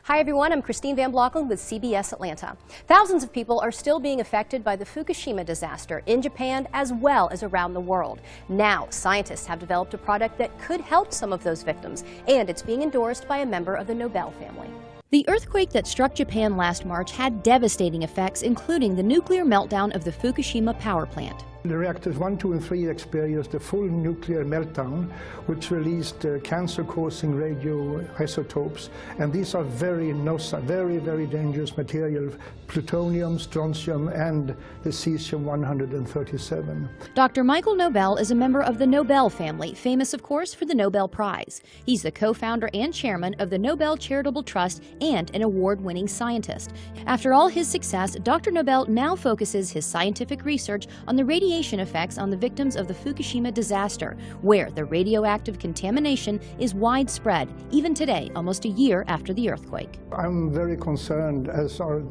Hi everyone, I'm Christine Van Blocken with CBS Atlanta. Thousands of people are still being affected by the Fukushima disaster in Japan as well as around the world. Now, scientists have developed a product that could help some of those victims, and it's being endorsed by a member of the Nobel family. The earthquake that struck Japan last March had devastating effects, including the nuclear meltdown of the Fukushima power plant. The reactors 1, 2, and 3 experienced a full nuclear meltdown, which released cancer-causing radioisotopes. And these are very dangerous materials: plutonium, strontium, and the cesium-137. Dr. Michael Nobel is a member of the Nobel family, famous, of course, for the Nobel Prize. He's the co-founder and chairman of the Nobel Charitable Trust and an award-winning scientist. After all his success, Dr. Nobel now focuses his scientific research on the radiation effects on the victims of the Fukushima disaster, where the radioactive contamination is widespread, even today, almost a year after the earthquake. I'm very concerned, as are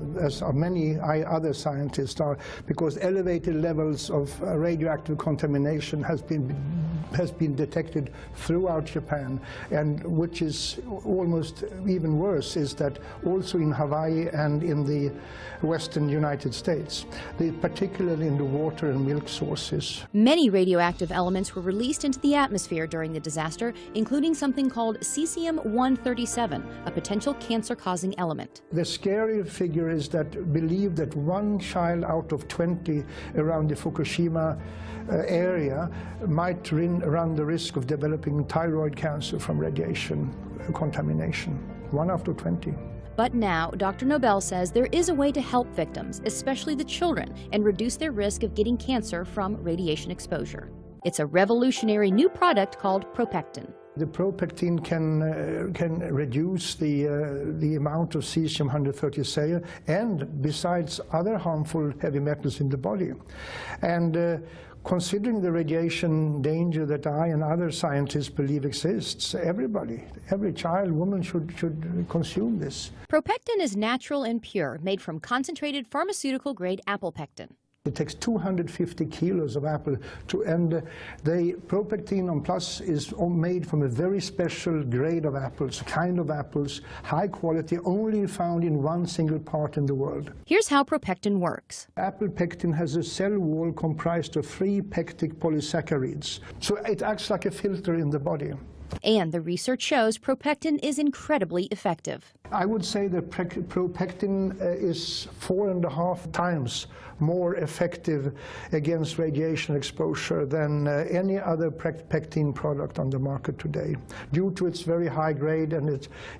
many other scientists are, because elevated levels of radioactive contamination has been detected throughout Japan, and which is almost even worse is that also in Hawaii and in the western United States, particularly in the water and milk sources. Many radioactive elements were released into the atmosphere during the disaster, including something called cesium-137, a potential cancer-causing element. The scary figure is that believe that 1 child out of 20 around the Fukushima area might run the risk of developing thyroid cancer from radiation contamination. 1 out of 20. But now, Dr. Nobel says there is a way to help victims, especially the children, and reduce their risk of getting cancer from radiation exposure. It's a revolutionary new product called ProPectin. The ProPectin can reduce the amount of cesium-137 and besides other harmful heavy metals in the body. And considering the radiation danger that I and other scientists believe exists, every child, woman should consume this. ProPectin is natural and pure, made from concentrated pharmaceutical-grade apple pectin. It takes 250 kilos of apple and the ProPectin on Plus is made from a very special grade of apples, kind of apples, high quality, only found in one single part in the world. Here's how ProPectin works. Apple pectin has a cell wall comprised of 3 pectic polysaccharides, so it acts like a filter in the body. And the research shows ProPectin is incredibly effective. I would say that ProPectin is 4.5 times more effective against radiation exposure than any other pectin product on the market today, due to its very high grade and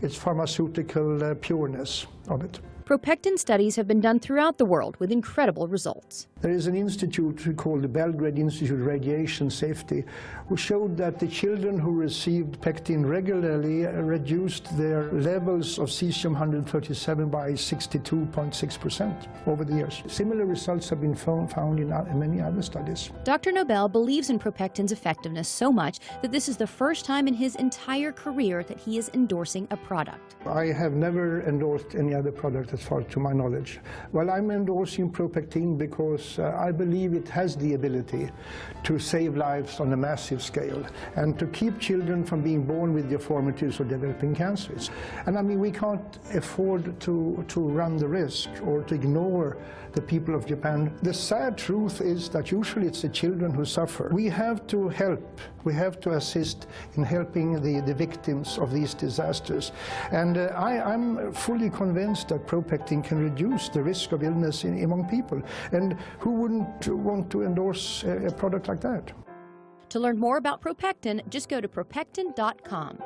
its pharmaceutical pureness of it. ProPectin studies have been done throughout the world with incredible results. There is an institute called the Belgrade Institute of Radiation Safety, who showed that the children who received pectin regularly reduced their levels of cesium-137 by 62.6% over the years. Similar results have been found in many other studies. Dr. Nobel believes in ProPectin's effectiveness so much that this is the first time in his entire career that he is endorsing a product. I have never endorsed any other product as far to my knowledge. Well, I'm endorsing ProPectin because I believe it has the ability to save lives on a massive scale and to keep children from being born with deformities or developing cancers. And I mean, we can't afford to run the risk or to ignore the people of Japan. The sad truth is that usually it's the children who suffer. We have to help, we have to assist in helping the victims of these disasters. And I'm fully convinced that ProPectin can reduce the risk of illness among people. And who wouldn't want to endorse a product like that? To learn more about ProPectin, just go to ProPectin.com.